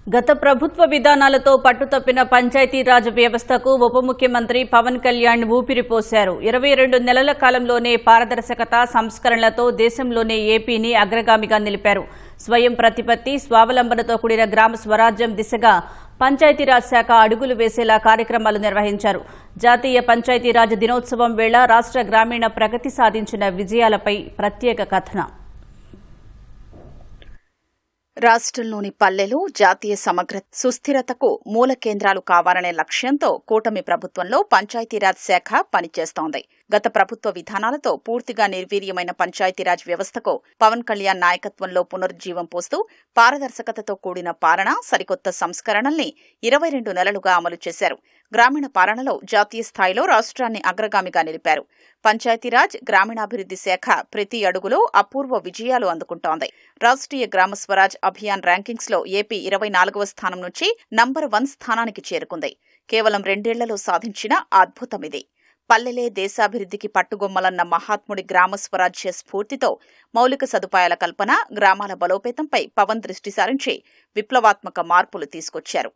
గత ప్రభుత్వ విధానాలతో పట్టుతప్పిన పంచాయతీరాజ్ వ్యవస్థకు ఉప ముఖ్యమంత్రి పవన్ కళ్యాణ్ ఊపిరిపోశారు. 22 నెలల కాలంలోనే పారదర్శకత, సంస్కరణలతో దేశంలోనే ఏపీని అగ్రగామిగా నిలిపారు. స్వయం ప్రతిపత్తి, స్వావలంబనతో కూడిన గ్రామ స్వరాజ్యం దిశగా పంచాయతీరాజ్ శాఖ అడుగులు వేసేలా కార్యక్రమాలు నిర్వహించారు. జాతీయ పంచాయతీరాజ్ దినోత్సవం వేళ రాష్ట్ర గ్రామీణ ప్రగతి సాధించిన విజయాలపై ప్రత్యేక కథనం. రాష్ట్రంలోని పల్లెలు జాతీయ సమగ్ర సుస్థిరతకు మూల కేంద్రాలు కావాలనే లక్ష్యంతో కూటమి ప్రభుత్వంలో పంచాయతీరాజ్ శాఖ పనిచేస్తోంది. గత ప్రభుత్వ విధానాలతో పూర్తిగా నిర్వీర్యమైన పంచాయతీరాజ్ వ్యవస్థకు పవన్ కళ్యాణ్ నాయకత్వంలో పునరుజ్జీవం పోస్తూ పారదర్శకతతో కూడిన పాలన, సరికొత్త సంస్కరణల్ని 22 నెలలుగా అమలు చేశారు. గ్రామీణ పాలనలో జాతీయ స్థాయిలో రాష్ట్రాన్ని అగ్రగామిగా నిలిపారు. పంచాయతీరాజ్ గ్రామీణాభివృద్ధి శాఖ ప్రతి అడుగులో అపూర్వ విజయాలు అందుకుంటోంది. రాష్ట్రీయ గ్రామ స్వరాజ్ అభియాన్ ర్యాంకింగ్స్ లో ఏపీ 24వ స్థానం నుంచి నంబర్ 1 స్థానానికి చేరుకుంది. కేవలం 2 ఏళ్లలో సాధించిన అద్భుతమిది. పల్లెలే దేశాభివృద్ధికి పట్టుగొమ్మలన్న మహాత్ముడి గ్రామ స్వరాజ్య స్ఫూర్తితో మౌలిక సదుపాయాల కల్పన, గ్రామాల బలోపేతంపై పవన్ దృష్టి సారించి విప్లవాత్మక మార్పులు తీసుకొచ్చారు.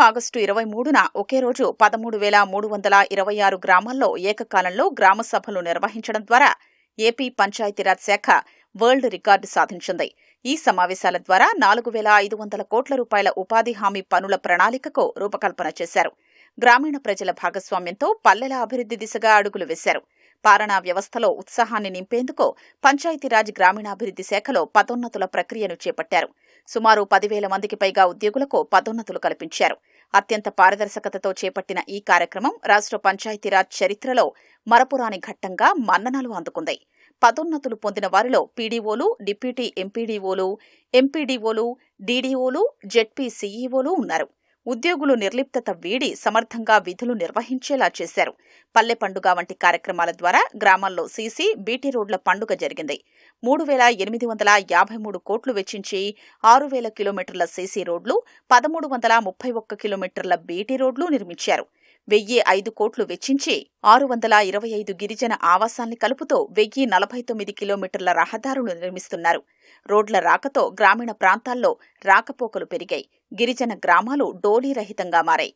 ఆగస్టు 23న ఒకే రోజు 13,326 గ్రామాల్లో ఏకకాలంలో గ్రామ సభలు నిర్వహించడం ద్వారా ఏపీ పంచాయతీరాజ్ శాఖ వరల్డ్ రికార్డు సాధించింది. ఈ సమావేశాల ద్వారా 4,500 కోట్ల రూపాయల ఉపాధి హామీ పనుల ప్రణాళికకు రూపకల్పన చేశారు. గ్రామీణ ప్రజల భాగస్వామ్యంతో పల్లెల అభివృద్ధి దిశగా అడుగులు వేశారు. పాలనా వ్యవస్థలో ఉత్సాహాన్ని నింపేందుకు పంచాయతీరాజ్ గ్రామీణాభివృద్ధి శాఖలో పదోన్నతుల ప్రక్రియను చేపట్టారు. సుమారు 10,000 మందికి పైగా ఉద్యోగులకు పదోన్నతులు కల్పించారు. అత్యంత పారదర్శకతతో చేపట్టిన ఈ కార్యక్రమం రాష్ట్ర పంచాయతీరాజ్ చరిత్రలో మరపురాని ఘట్టంగా మన్ననలు అందుకుంది. పదోన్నతులు పొందిన వారిలో పీడీఓలు, డిప్యూటీ ఎంపీడీఓలు, ఎంపీడీఓలు, డీడీఓలు, జెడ్పీ సీఈఓలు ఉన్నారు. ఉద్యోగులు నిర్లిప్తత వీడి సమర్థంగా విధులు నిర్వహించేలా చేశారు. పల్లె పండుగ వంటి కార్యక్రమాల ద్వారా గ్రామాల్లో సీసీ, బీటీ రోడ్ల పండుగ జరిగింది. 3,853 కోట్లు వెచ్చించి 6,000 కిలోమీటర్ల సీసీ రోడ్లు, 1,331 కిలోమీటర్ల బీటీ రోడ్లు నిర్మించారు. 1,005 కోట్లు వెచ్చించి 625 గిరిజన ఆవాసాల్ని కలుపుతూ 1,049 కిలోమీటర్ల రహదారులు నిర్మిస్తున్నారు. రోడ్ల రాకతో గ్రామీణ ప్రాంతాల్లో రాకపోకలు పెరిగాయి. గిరిజన గ్రామాలు డోలీరహితంగా మారాయి.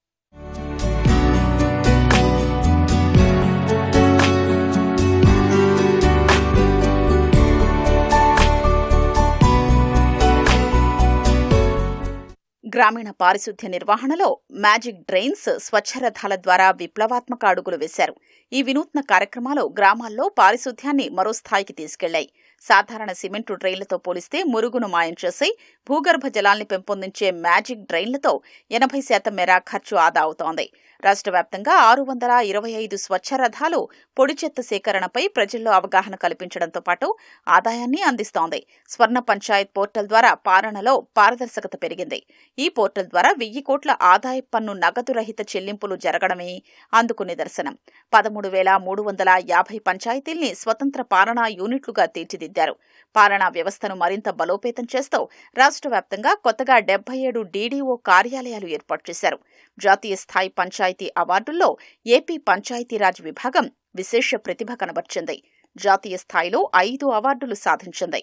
గ్రామీణ పారిశుద్ధ్య నిర్వహణలో మ్యాజిక్ డ్రైన్స్, స్వచ్ఛరథాల ద్వారా విప్లవాత్మక అడుగులు వేశారు. ఈ వినూత్న కార్యక్రమాలు గ్రామాల్లో పారిశుద్ధ్యాన్ని మరో స్థాయికి తీసుకెళ్లాయి. సాధారణ సిమెంటు డ్రైన్లతో పోలిస్తే మురుగును మాయం చేసి భూగర్భ జలాల్ని పెంపొందించే మ్యాజిక్ డ్రైన్లతో 80% మేర ఖర్చు ఆదా అవుతోంది. రాష్ట్ర వ్యాప్తంగా 625 స్వచ్ఛరథాలు పొడి చెత్త సేకరణపై ప్రజల్లో అవగాహన కల్పించడంతో పాటు ఆదాయాన్ని అందిస్తోంది. స్వర్ణ పంచాయత్ పోర్టల్ ద్వారా పాలనలో పారదర్శకత పెరిగింది. ఈ పోర్టల్ ద్వారా 1,000 కోట్ల ఆదాయ పన్ను నగదు రహిత చెల్లింపులు జరగడమే అందుకు నిదర్శనం. 13,350 పంచాయతీల్ని స్వతంత్ర పాలనా యూనిట్లుగా తీర్చిదిద్దారు. పాలనా వ్యవస్థను మరింత బలోపేతం చేస్తూ రాష్ట్ర వ్యాప్తంగా కొత్తగా 77 డీడీఓ కార్యాలయాలు ఏర్పాటు చేశారు. జాతీయ స్థాయి పంచాయతీ అవార్డుల్లో ఏపీ పంచాయతీరాజ్ విభాగం విశేష ప్రతిభ కనబర్చింది. జాతీయ స్థాయిలో 5 అవార్డులు సాధించింది.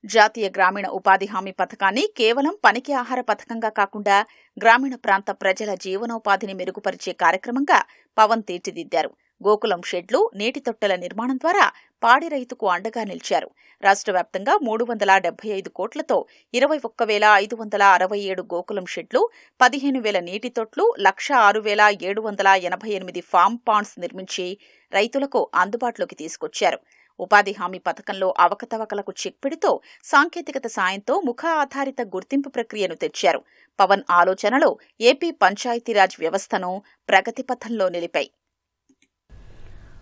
జాతీయ గ్రామీణ ఉపాధి హామీ పథకాన్ని కేవలం పనికి ఆహార పథకంగా కాకుండా గ్రామీణ ప్రాంత ప్రజల జీవనోపాధిని మెరుగుపరిచే కార్యక్రమంగా పవన్ తీర్చిదిద్దారు. గోకులం షెడ్లు, నీటి తొట్టెల నిర్మాణం ద్వారా పాడి రైతుకు అండగా నిలిచారు. రాష్ట్ర వ్యాప్తంగా 375 కోట్లతో 21,567 గోకులం షెడ్లు, 15,000 నీటి తొట్లు, 106,788 ఫామ్ పాండ్స్ నిర్మించి రైతులకు అందుబాటులోకి తీసుకొచ్చారు. ఉపాధి హామీ పథకంలో అవకతవకలకు చెక్ పెడుతూ సాంకేతికత సాయంతో ముఖ ఆధారిత గుర్తింపు ప్రక్రియను తెచ్చారు. పవన్ ఆలోచనలు ఏపీ పంచాయతీరాజ్ వ్యవస్థను ప్రగతి పథంలో నిలిపాయి.